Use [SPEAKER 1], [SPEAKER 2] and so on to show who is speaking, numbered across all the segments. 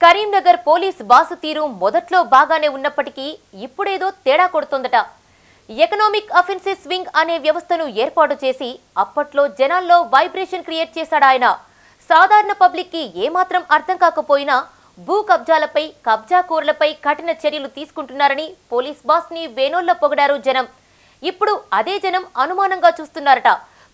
[SPEAKER 1] Karimnagar police boss తీరు మొదట్లో బాగానే ఉన్నప్పటికీ ఇప్పుడేదో తేడా కొడుతోందట. ఎకనామిక్ అఫెన్సెస్ వింగ్ అనే వ్యవస్థను ఏర్పాటు చేసి అప్పట్లో జనాల్లో వైబ్రేషన్ క్రియేట్ చేశాడు ఆయన. సాధారణ పబ్లిక్ కి ఏమాత్రం అర్థం కాకపోయినా భూ కబ్జాలపై కబ్జాకోర్లపై కఠిన చర్యలు తీసుకుంటున్నారని పోలీస్ బాస్ ని వేనోళ్ల పొగిడారు జనం. ఇప్పుడు అదే జనం అనుమానంగా చూస్తున్నారట.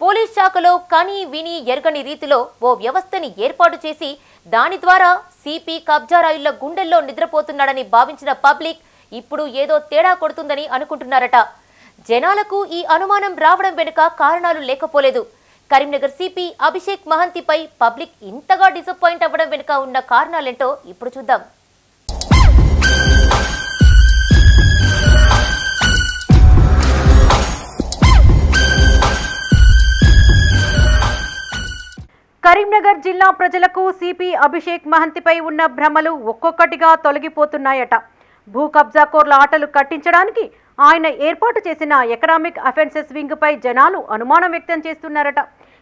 [SPEAKER 1] పోలీస్ శాఖలో కని విని ఎరగని రీతిలో ఓ వ్యవస్థని ఏర్పాటు చేసి దాని ద్వారా సిపి కబ్జారాయుళ్ల గుండెల్లో నిద్రపోతున్నాడని భావించిన పబ్లిక్ ఇప్పుడు ఏదో తేడా కొడుతుందని అనుకుంటున్నారట. జనాలకు ఈ అనుమానం రావడం వెనుక కారణాలు లేకపోలేదు. కరీంనగర్ సిపి అభిషేక్ మహంతిపై పబ్లిక్ ఇంతగా డిసప్పాయింట్ అవ్వడం వెనుక ఉన్న కారణాలేంటో ఇప్పుడు చూద్దాం. కరీంనగర్ జిల్లా ప్రజలకు సిపి అభిషేక్ మహంతిపై ఉన్న భ్రమలు ఒక్కొక్కటిగా తొలగిపోతున్నాయట. భూ కబ్జాకోర్ల ఆటలు కట్టించడానికి ఆయన ఏర్పాటు చేసిన ఎకనామిక్ అఫెన్సెస్ వింగ్ పై జనాలు అనుమానం వ్యక్తం చేస్తున్నారట.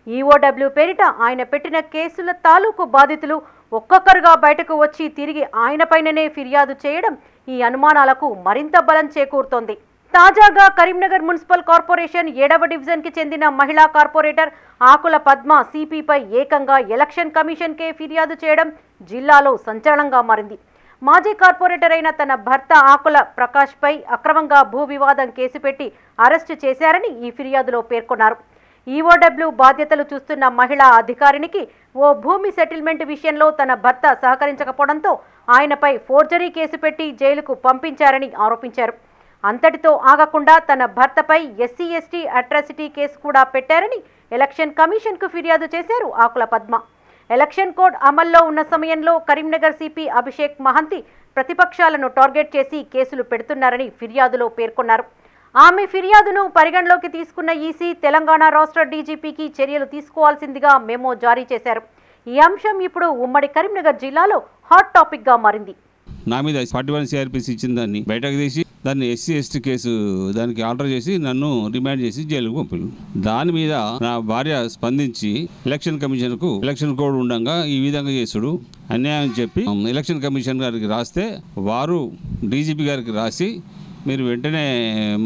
[SPEAKER 1] ఈఓడబ్ల్యూ పేరిట ఆయన పెట్టిన కేసుల తాలూకు బాధితులు ఒక్కొక్కరుగా బయటకు వచ్చి తిరిగి ఆయనపైననే ఫిర్యాదు చేయడం ఈ అనుమానాలకు మరింత బలం చేకూరుతోంది. తాజాగా కరీంనగర్ మున్సిపల్ కార్పొరేషన్ 7వ డివిజన్ కి చెందిన మహిళా కార్పొరేటర్ ఆకుల పద్మ సిపిపై ఏకంగా ఎలక్షన్ కమిషన్ కే ఫిర్యాదు చేయడం జిల్లాలో సంచలనంగా మారింది. మాజీ కార్పొరేటర్ అయిన తన భర్త ఆకుల ప్రకాష్ పై అక్రమంగా భూ వివాదం కేసు పెట్టి అరెస్టు చేశారని ఈ ఫిర్యాదులో పేర్కొన్నారు. ఈఓడబ్ల్యూ బాధ్యతలు చూస్తున్న మహిళా అధికారినికి ఓ భూమి సెటిల్మెంట్ విషయంలో తన భర్త సహకరించకపోవడంతో ఆయనపై ఫోర్జరీ కేసు పెట్టి జైలుకు పంపించారని ఆరోపించారు. అంతటితో ఆగకుండా తన భర్తపై ఎస్సీ ఎస్టీ అట్రాసిటీ కేసు కూడా పెట్టారని ఎలక్షన్ కమిషన్కు ఫిర్యాదు చేశారు ఆకుల పద్మ. ఎలక్షన్ కోడ్ అమల్లో ఉన్న సమయంలో కరీంనగర్ సిపి అభిషేక్ మహంతి ప్రతిపక్షాలను టార్గెట్ చేసి కేసులు పెడుతున్నారని ఫిర్యాదులో పేర్కొన్నారు. ఆమె ఫిర్యాదును పరిగణలోకి తీసుకున్న ఈసీ తెలంగాణ రాష్ట్ర డీజీపీకి చర్యలు తీసుకోవాల్సిందిగా మెమో జారీ చేశారు. ఈ అంశం ఇప్పుడు ఉమ్మడి కరీంనగర్ జిల్లాలో హాట్ టాపిక్ గా మారింది.
[SPEAKER 2] నా మీద 41 సిఆర్పిసి ఇచ్చిన దాన్ని బయటకు తీసి దాన్ని ఎస్సీ ఎస్టీ కేసు దానికి ఆర్డర్ చేసి నన్ను రిమాండ్ చేసి జైలుకు పంపారు. దాని మీద నా భార్య స్పందించి ఎలక్షన్ కమిషన్కు ఎలక్షన్ కోడ్ ఉండగా ఈ విధంగా చేసుడు అన్యాయం చెప్పి ఎలక్షన్ కమిషన్ గారికి రాస్తే వారు డీజీపీ గారికి రాసి మీరు వెంటనే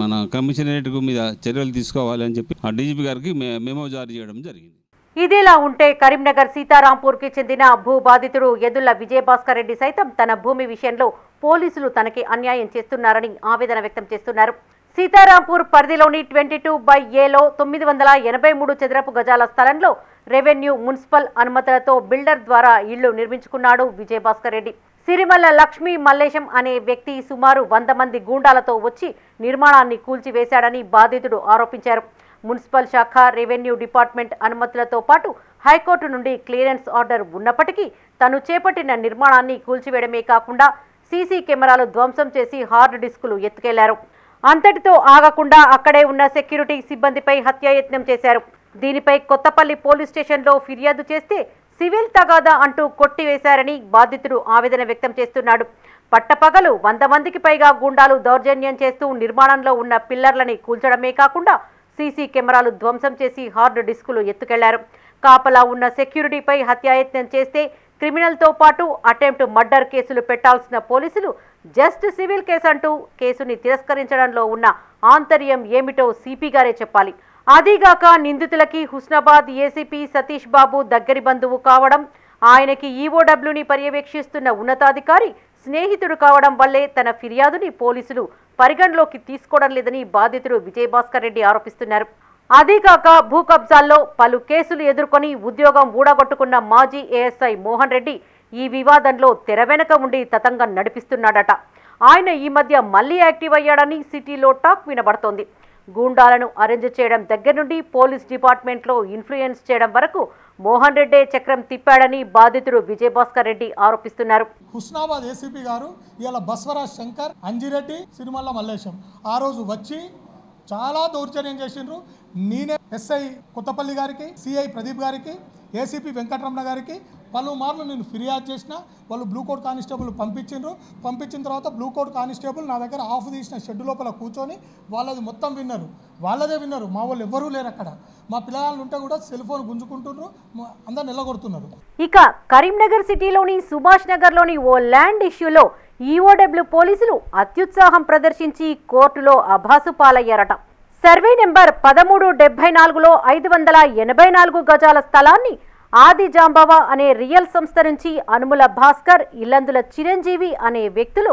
[SPEAKER 2] మన కమిషనరేట్ మీద చర్యలు తీసుకోవాలి అని చెప్పి ఆ డీజీపీ గారికి మెమో జారీ చేయడం జరిగింది.
[SPEAKER 1] ఇదిలా ఉంటే కరీంనగర్ సీతారాంపూర్కి చెందిన భూ బాధితుడు ఎదుళ్ల విజయభాస్కర్ రెడ్డి సైతం తన భూమి విషయంలో పోలీసులు తనకి అన్యాయం చేస్తున్నారని ఆవేదన వ్యక్తం చేస్తున్నారు. సీతారాంపూర్ పరిధిలోని 22/Aలో 983 చదరపు గజాల స్థలంలో రెవెన్యూ మున్సిపల్ అనుమతులతో బిల్డర్ ద్వారా ఇళ్లు నిర్మించుకున్నాడు విజయభాస్కర్ రెడ్డి. సిరిమల్ల లక్ష్మీ మల్లేశం అనే వ్యక్తి సుమారు 100 మంది గూండాలతో వచ్చి నిర్మాణాన్ని కూల్చివేశాడని బాధితుడు ఆరోపించారు. మున్సిపల్ శాఖ రెవెన్యూ డిపార్ట్మెంట్ అనుమతులతో పాటు హైకోర్టు నుండి క్లియరెన్స్ ఆర్డర్ ఉన్నప్పటికీ తను చేపట్టిన నిర్మాణాన్ని కూల్చివేయడమే కాకుండా సీసీ కెమెరాలు ధ్వంసం చేసి హార్డ్ డిస్కులు ఎత్తుకెళ్లారు. అంతటితో ఆగకుండా అక్కడే ఉన్న సెక్యూరిటీ సిబ్బందిపై హత్యాయత్నం చేశారు. దీనిపై కొత్తపల్లి పోలీస్ స్టేషన్లో ఫిర్యాదు చేస్తే సివిల్ తగాదా అంటూ కొట్టివేశారని బాధితుడు ఆవేదన వ్యక్తం చేస్తున్నాడు. పట్టపగలు 100 మందికి పైగా గూండాలు దౌర్జన్యం చేస్తూ నిర్మాణంలో ఉన్న పిల్లర్లని కూల్చడమే కాకుండా సీసీ కెమెరాలు ధ్వంసం చేసి హార్డ్ డిస్కులు ఎత్తుకెళ్లారు. కాపలా ఉన్న సెక్యూరిటీపై హత్యాయత్నం చేస్తే క్రిమినల్తో పాటు అటెంప్ట్ మర్డర్ కేసులు పెట్టాల్సిన పోలీసులు జస్ట్ సివిల్ కేసు అంటూ కేసుని తిరస్కరించడంలో ఉన్న ఆంతర్యం ఏమిటో సిపి గారే చెప్పాలి. అదీగాక నిందితులకి హుస్నాబాద్ ఏసీపీ సతీష్ బాబు దగ్గరి బంధువు కావడం, ఆయనకి ఈఓడబ్ల్యూని పర్యవేక్షిస్తున్న ఉన్నతాధికారి స్నేహితుడు కావడం వల్లే తన ఫిర్యాదుని పోలీసులు పరిగణలోకి తీసుకోవడం లేదని బాధితుడు విజయభాస్కర్ రెడ్డి ఆరోపిస్తున్నారు. అదీగాక భూ కబ్జాల్లో పలు కేసులు ఎదుర్కొని ఉద్యోగం ఊడగొట్టుకున్న మాజీ ఏఎస్ఐ మోహన్ రెడ్డి ఈ వివాదంలో తెర వెనక ఉండి తతంగం నడిపిస్తున్నాడట. ఆయన ఈ మధ్య మళ్లీ యాక్టివ్ అయ్యాడని సిటీలో టాక్ వినబడుతోంది. గూండాలను అరేంజ్ చేయడం దగ్గర నుండి పోలీస్ డిపార్ట్మెంట్లో ఇన్ఫ్లుయెన్స్ చేయడం వరకు మోహన్ రెడ్డి చక్రం తిప్పాడని బాధితుడు విజయభాస్కర్ రెడ్డి ఆరోపిస్తున్నారు.
[SPEAKER 3] హుస్నాబాద్ ఏసీపీ గారు ఇలా బస్వరాజ్ శంకర్, అంజిరెడ్డి, సిరిమల్ల మల్లేశం ఆ రోజు వచ్చి చాలా దౌర్జన్యం చేసిండ్రు. నేనే ఎస్ఐ కొత్తపల్లి గారికి, సిఐ ప్రదీప్ గారికి, ఏసీపీ వెంకటరమణ గారికి పలుమార్లు నేను ఫిర్యాదు చేసిన, వాళ్ళు బ్లూ కోట్ కానిస్టేబుల్ పంపించిండ్రు. పంపించిన తర్వాత బ్లూ కోట్ కానిస్టేబుల్ నా దగ్గర ఆఫ్ తీసిన షెడ్ లోపల కూర్చొని వాళ్ళది మొత్తం విన్నారు, వాళ్ళదే విన్నారు. మా వాళ్ళు ఎవ్వరూ లేరు అక్కడ. మా పిల్లలు ఉంటే కూడా సెల్ ఫోన్ గుంజుకుంటున్నారు, అందరు నిలగొడుతున్నారు.
[SPEAKER 1] ఇక కరీంనగర్ సిటీలోని సుభాష్ నగర్లోని ఓ ల్యాండ్ ఇష్యూలో ఈఓడబ్ల్యూ పోలీసులు అత్యుత్సాహం ప్రదర్శించి కోర్టులో అభాసు పాలయ్యారట. సర్వే నెంబర్ 1374లో 584 గజాల స్థలాన్ని ఆది జాంబావ అనే రియల్ సంస్థ నుంచి అనుముల భాస్కర్, ఇల్లందుల చిరంజీవి అనే వ్యక్తులు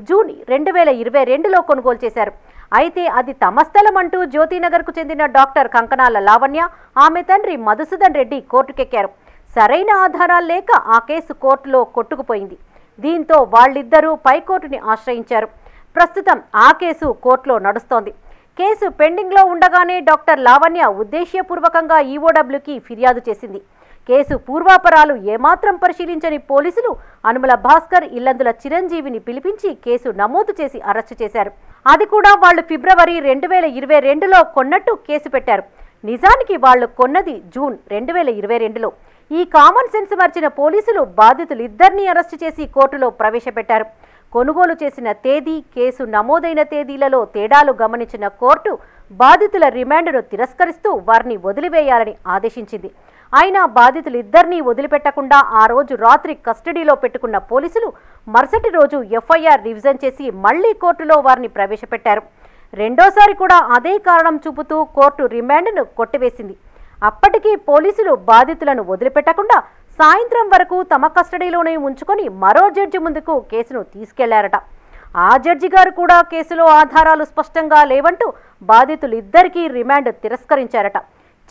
[SPEAKER 1] జూన్ 2022లో కొనుగోలు చేశారు. అయితే అది తమ స్థలం అంటూ జ్యోతినగర్కు చెందిన డాక్టర్ కంకణాల లావణ్య, ఆమె తండ్రి మధుసూదన్ రెడ్డి కోర్టుకెక్కారు. సరైన ఆధారాలు లేక ఆ కేసు కోర్టులో కొట్టుకుపోయింది. దీంతో వాళ్ళిద్దరూ పైకోర్టుని ఆశ్రయించారు. ప్రస్తుతం ఆ కేసు కోర్టులో నడుస్తోంది. కేసు పెండింగ్లో ఉండగానే డాక్టర్ లావణ్య ఉద్దేశ్యపూర్వకంగా ఈఓడబ్ల్యూకి ఫిర్యాదు చేసింది. కేసు పూర్వాపరాలు ఏమాత్రం పరిశీలించని పోలీసులు అనుముల భాస్కర్, ఇల్లందుల చిరంజీవిని పిలిపించి కేసు నమోదు చేసి అరెస్టు చేశారు. అది కూడా వాళ్లు ఫిబ్రవరి 2022లో కొన్నట్టు కేసు పెట్టారు. నిజానికి వాళ్లు కొన్నది జూన్ 2022లో. ఈ కామన్ సెన్స్ మర్చిన పోలీసులు బాధితులిద్దరినీ అరెస్టు చేసి కోర్టులో ప్రవేశపెట్టారు. కొనుగోలు చేసిన తేదీ, కేసు నమోదైన తేదీలలో తేడాలు గమనించిన కోర్టు బాధితుల రిమాండ్ను తిరస్కరిస్తూ వారిని వదిలివేయాలని ఆదేశించింది. అయినా బాధితులిద్దరినీ వదిలిపెట్టకుండా ఆ రోజు రాత్రి కస్టడీలో పెట్టుకున్న పోలీసులు మరుసటి రోజు ఎఫ్ఐఆర్ రివిజన్ చేసి మళ్లీ కోర్టులో వారిని ప్రవేశపెట్టారు. రెండోసారి కూడా అదే కారణం చూపుతూ కోర్టు రిమాండ్ను కొట్టివేసింది. అప్పటికీ పోలీసులు బాధితులను వదిలిపెట్టకుండా సాయంత్రం వరకు తమ కస్టడీలోనే ఉంచుకొని మరో జడ్జి ముందుకు కేసును తీసుకెళ్లారట. ఆ జడ్జి గారు కూడా కేసులో ఆధారాలు స్పష్టంగా లేవంటూ బాధితులిద్దరికీ రిమాండ్ తిరస్కరించారట.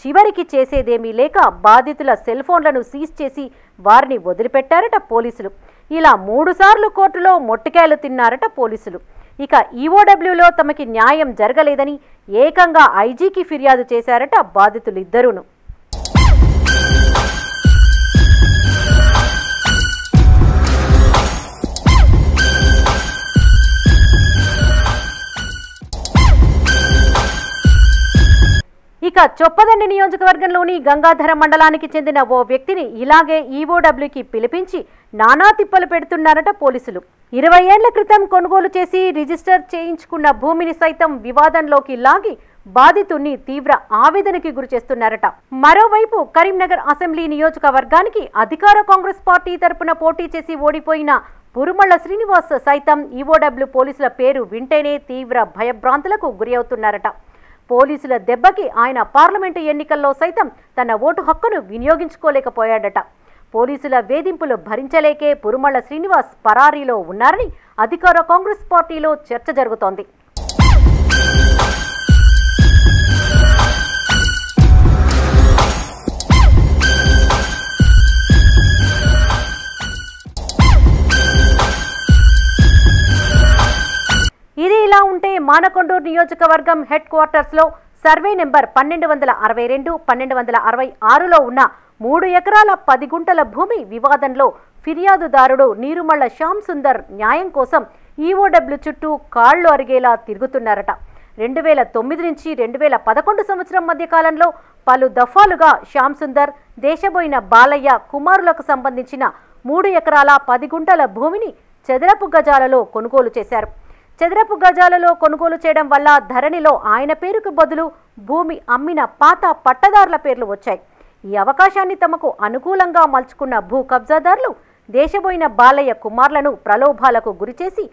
[SPEAKER 1] చివరికి చేసేదేమీ లేక బాధితుల సెల్ ఫోన్లను సీజ్ చేసి వారిని వదిలిపెట్టారట పోలీసులు. ఇలా 3 సార్లు కోర్టులో మొట్టికాయలు తిన్నారట పోలీసులు. ఇక ఈఓడబ్ల్యూలో తమకి న్యాయం జరగలేదని ఏకంగా ఐజీకి ఫిర్యాదు చేశారట బాధితులిద్దరూను. ఇక చొప్పదండి నియోజకవర్గంలోని గంగాధర మండలానికి చెందిన ఓ వ్యక్తిని ఇలాగే ఈఓడబ్ల్యూకి పిలిపించి నానా తిప్పలు పెడుతున్నారట పోలీసులు. 20 ఏళ్ల క్రితం కొనుగోలు చేసి రిజిస్టర్ చేయించుకున్న భూమిని సైతం వివాదంలోకి లాగి బాధితుణ్ణి తీవ్ర ఆవేదనకి గురి చేస్తున్నారట. మరోవైపు కరీంనగర్ అసెంబ్లీ నియోజకవర్గానికి అధికార కాంగ్రెస్ పార్టీ తరపున పోటీ చేసి ఓడిపోయిన పురుమళ్ల శ్రీనివాస్ సైతం ఈఓడబ్ల్యూ పోలీసుల పేరు వింటేనే తీవ్ర భయభ్రాంతులకు గురి అవుతున్నారట. పోలీసుల దెబ్బకి ఆయన పార్లమెంటు ఎన్నికల్లో సైతం తన ఓటు హక్కును వినియోగించుకోలేకపోయాడట. పోలీసుల వేధింపులు భరించలేకే పురుమళ్ల శ్రీనివాస్ పరారీలో ఉన్నారని అధికార కాంగ్రెస్ పార్టీలో చర్చ జరుగుతోంది. ఇది ఇలా ఉంటే మానకొండూరు నియోజకవర్గం హెడ్ క్వార్టర్స్లో సర్వే నెంబర్ 1262, 1266లో ఉన్న 3 ఎకరాల 10 గుంటల భూమి వివాదంలో ఫిర్యాదుదారుడు నీరుమళ్ల శ్యామ్ సుందర్ న్యాయం కోసం ఈఓడబ్ల్యూ చుట్టూ కాళ్లు అరిగేలా తిరుగుతున్నారట. 2009 నుంచి 2011 సంవత్సరం మధ్య కాలంలో పలు దఫాలుగా శ్యామ్ సుందర్, దేశబోయిన బాలయ్య కుమారులకు సంబంధించిన 3 ఎకరాల 10 గుంటల భూమిని చదరపు గజాలలో కొనుగోలు చేశారు. చదరపు గజాలలో కొనుగోలు చేయడం వల్ల ధరణిలో ఆయన పేరుకు బదులు భూమి అమ్మిన పాత పట్టదారుల పేర్లు వచ్చాయి. ఈ అవకాశాన్ని తమకు అనుకూలంగా మలుచుకున్న భూ కబ్జాదారులు దేశబోయిన బాలయ్య కుమార్లను ప్రలోభాలకు గురిచేసి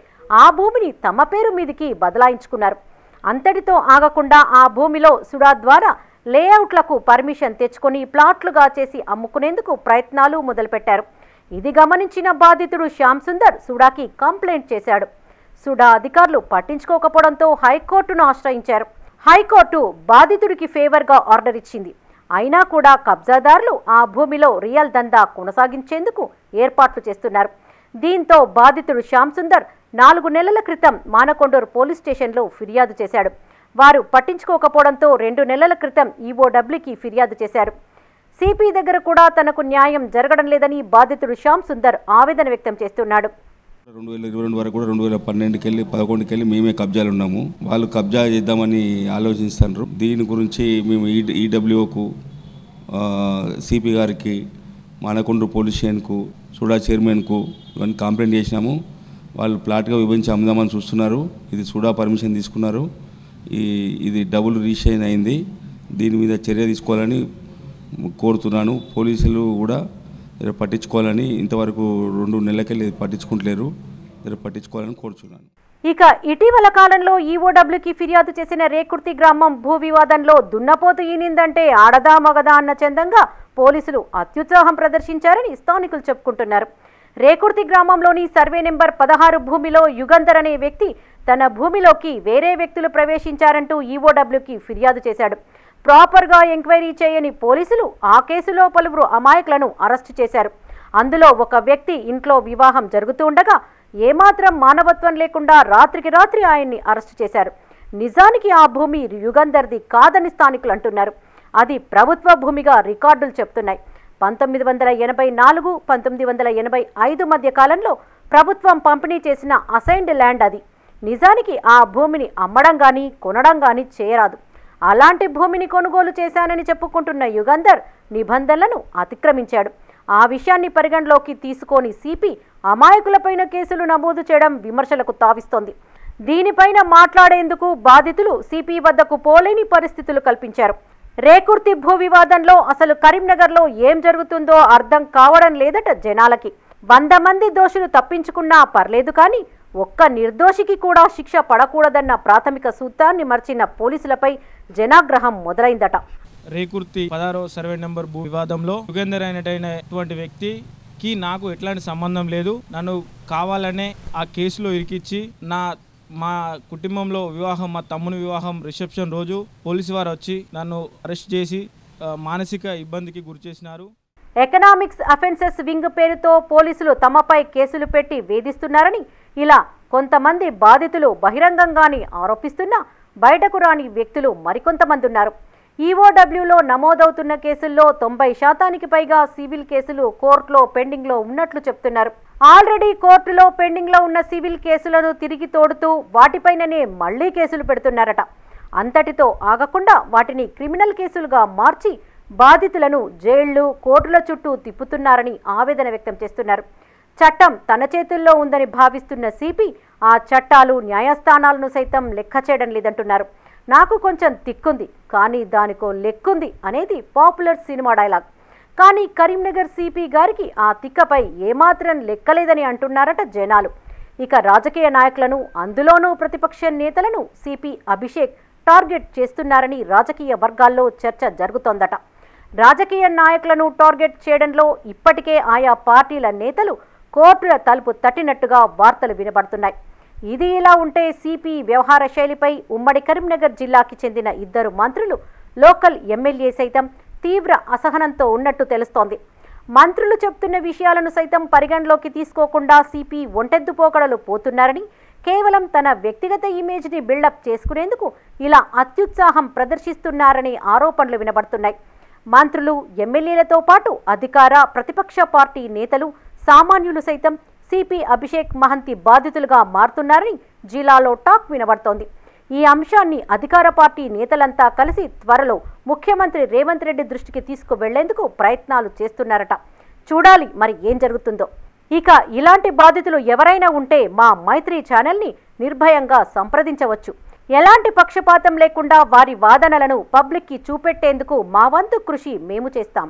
[SPEAKER 1] ఆ భూమిని తమ పేరు మీదికి బదలాయించుకున్నారు. అంతటితో ఆగకుండా ఆ భూమిలో సుడా ద్వారా లేఅవుట్లకు పర్మిషన్ తెచ్చుకొని ప్లాట్లుగా చేసి అమ్ముకునేందుకు ప్రయత్నాలు మొదలుపెట్టారు. ఇది గమనించిన బాధితుడు శ్యామ్ సుందర్ సుడాకి కంప్లైంట్ చేశాడు. సుడా అధికారులు పట్టించుకోకపోవడంతో హైకోర్టును ఆశ్రయించారు. హైకోర్టు బాధితుడికి ఫేవర్గా ఆర్డర్ ఇచ్చింది. అయినా కూడా కబ్జాదారులు ఆ భూమిలో రియల్ దందా కొనసాగించేందుకు ఏర్పాట్లు చేస్తున్నారు. దీంతో బాధితుడు శ్యామ్ సుందర్ 4 నెలల క్రితం మానకొండూరు పోలీస్ స్టేషన్లో ఫిర్యాదు చేశాడు. వారు పట్టించుకోకపోవడంతో 2 నెలల క్రితం ఈఓడబ్ల్యూకి ఫిర్యాదు చేశారు. సిపి దగ్గర కూడా తనకు న్యాయం జరగడం లేదని బాధితుడు శ్యామ్ సుందర్ ఆవేదన వ్యక్తం చేస్తున్నాడు.
[SPEAKER 2] 2022 వరకు కూడా 2012కి వెళ్ళి 2011కి వెళ్ళి మేమే కబ్జాలు ఉన్నాము. వాళ్ళు కబ్జా చేద్దామని ఆలోచిస్తున్నారు. దీని గురించి మేము ఈడబ్ల్యూకు సిపి గారికి
[SPEAKER 4] మానకొండ పోలీస్ స్టేషన్కు సూడా చైర్మన్కు ఇవన్నీ కంప్లైంట్ చేసినాము. వాళ్ళు ప్లాట్గా విభజించి అమ్ముదామని చూస్తున్నారు. ఇది సూడా పర్మిషన్ తీసుకున్నారు. ఇది డబుల్ రిజిస్ట్రేషన్ అయింది. దీని మీద చర్య తీసుకోవాలని కోరుతున్నాను. పోలీసులు కూడా పట్టించుకోవాలని, ఇంతవరకు 2 నెలలకెళ్ళి పట్టించుకుంటలేరు, పట్టించుకోవాలని కోరుతున్నాను.
[SPEAKER 1] ఇక ఇటీవల కాలంలో ఈఓడబ్ల్యూకి ఫిర్యాదు చేసిన రేకుర్తి గ్రామం భూ వివాదంలో దున్నపోతు ఈనిందంటే ఆడదా మగదా అన్న చందంగా పోలీసులు అత్యుత్సాహం ప్రదర్శించారని స్థానికులు చెప్పుకుంటున్నారు. రేకుర్తి గ్రామంలోని సర్వే నెంబర్ 16 భూమిలో యుగంధర్ అనే వ్యక్తి తన భూమిలోకి వేరే వ్యక్తులు ప్రవేశించారంటూ ఈఓడబ్ల్యూకి ఫిర్యాదు చేశాడు. ప్రాపర్గా ఎంక్వైరీ చేయని పోలీసులు ఆ కేసులో పలువురు అమాయకులను అరెస్టు చేశారు. అందులో ఒక వ్యక్తి ఇంట్లో వివాహం జరుగుతూ ఉండగా ఏమాత్రం మానవత్వం లేకుండా రాత్రికి రాత్రి ఆయన్ని అరెస్టు చేశారు. నిజానికి ఆ భూమి యుగంధర్ది కాదని స్థానికులు అంటున్నారు. అది ప్రభుత్వ భూమిగా రికార్డులు చెప్తున్నాయి. 1984, 1985 మధ్య కాలంలో ప్రభుత్వం పంపిణీ చేసిన అసైన్డ్ ల్యాండ్ అది. నిజానికి ఆ భూమిని అమ్మడం కానీ కొనడం కానీ చేయరాదు. అలాంటి భూమిని కొనుగోలు చేశానని చెప్పుకుంటున్న యుగంధర్ నిబంధనలను అతిక్రమించాడు. ఆ విషయాన్ని పరిగణలోకి తీసుకొని సిపి అమాయకులపైన కేసులు నమోదు చేయడం విమర్శలకు తావిస్తోంది. దీనిపైన మాట్లాడేందుకు బాధితులు సిపి వద్దకు పోలేని పరిస్థితులు కల్పించారు. రేకుర్తి భూ వివాదంలో అసలు కరీంనగర్లో ఏం జరుగుతుందో అర్థం కావడం లేదట జనాలకి. 100 మంది దోషులు తప్పించుకున్నా పర్లేదు కానీ ఒక్క నిర్దోషికి కూడా శిక్ష పడకూడదన్న ప్రాథమిక సూత్రాన్ని మర్చిన పోలీసులపై జనాగ్రహం మొదలైందట.
[SPEAKER 5] రేకుర్తి 16వ సర్వే నెంబర్ భూ వివాదంలో యుగంధర్ అయినటువంటి వ్యక్తికి నాకు ఎట్లాంటి సంబంధం లేదు. నన్ను కావాలనే ఆ కేసులో ఇరికిచ్చి మా కుటుంబంలో వివాహం, మా తమ్ముని వివాహం రిసెప్షన్ రోజు పోలీసు వారు వచ్చి నన్ను అరెస్ట్ చేసి మానసిక ఇబ్బందికి గురి చేసినారు.
[SPEAKER 1] ఎకనామిక్స్ అఫెన్సెస్ వింగ్ పేరుతో పోలీసులు తమపై కేసులు పెట్టి వేధిస్తున్నారని ఇలా కొంతమంది బాధితులు బహిరంగంగానే ఆరోపిస్తున్నా బయటకు రాని వ్యక్తులు మరికొంతమంది ఉన్నారు. ఈఓడబ్ల్యూలో నమోదవుతున్న కేసుల్లో 90% పైగా సివిల్ కేసులు కోర్టులో పెండింగ్లో ఉన్నట్లు చెప్తున్నారు. ఆల్రెడీ కోర్టులో పెండింగ్లో ఉన్న సివిల్ కేసులను తిరిగి తోడుతూ వాటిపైననే మళ్లీ కేసులు పెడుతున్నారట. అంతటితో ఆగకుండా వాటిని క్రిమినల్ కేసులుగా మార్చి బాధితులను జైళ్లు, కోర్టుల చుట్టూ తిప్పుతున్నారని ఆవేదన వ్యక్తం చేస్తున్నారు. చట్టం తన చేతుల్లో ఉందని భావిస్తున్న సిపి ఆ చట్టాలు, న్యాయస్థానాలను సైతం లెక్క చేయడం లేదంటున్నారు. నాకు కొంచెం తిక్కుంది కానీ దానికో లెక్కుంది అనేది పాపులర్ సినిమా డైలాగ్. కానీ కరీంనగర్ సిపి గారికి ఆ తిక్కపై ఏమాత్రం లెక్కలేదని అంటున్నారట జనాలు. ఇక రాజకీయ నాయకులను, అందులోనూ ప్రతిపక్ష నేతలను సిపి అభిషేక్ టార్గెట్ చేస్తున్నారని రాజకీయ వర్గాల్లో చర్చ జరుగుతోందట. రాజకీయ నాయకులను టార్గెట్ చేయడంలో ఇప్పటికే ఆయా పార్టీల నేతలు కోర్టుల తలుపు తట్టినట్టుగా వార్తలు వినబడుతున్నాయి. ఇది ఇలా ఉంటే సిపి వ్యవహార శైలిపై ఉమ్మడి కరీంనగర్ జిల్లాకి చెందిన 2 మంత్రులు, లోకల్ ఎమ్మెల్యే సైతం తీవ్ర అసహనంతో ఉన్నట్టు తెలుస్తోంది. మంత్రులు చెప్తున్న విషయాలను సైతం పరిగణలోకి తీసుకోకుండా సిపి ఒంటెద్దు పోకడలు పోతున్నారని, కేవలం తన వ్యక్తిగత ఇమేజ్ని బిల్డప్ చేసుకునేందుకు ఇలా అత్యుత్సాహం ప్రదర్శిస్తున్నారనే ఆరోపణలు వినబడుతున్నాయి. మంత్రులు, ఎమ్మెల్యేలతో పాటు అధికార, ప్రతిపక్ష పార్టీ నేతలు, సామాన్యులు సైతం సిపి అభిషేక్ మహంతి బాధితులుగా మారుతున్నారని జిల్లాలో టాక్ వినబడుతోంది. ఈ అంశాన్ని అధికార పార్టీ నేతలంతా కలిసి త్వరలో ముఖ్యమంత్రి రేవంత్ రెడ్డి దృష్టికి తీసుకువెళ్లేందుకు ప్రయత్నాలు చేస్తున్నారట. చూడాలి మరి ఏం జరుగుతుందో. ఇక ఇలాంటి బాధితులు ఎవరైనా ఉంటే మా మైత్రి ఛానల్ని నిర్భయంగా సంప్రదించవచ్చు. ఎలాంటి పక్షపాతం లేకుండా వారి వాదనలను పబ్లిక్కి చూపెట్టేందుకు మా వంతు కృషి మేము చేస్తాం.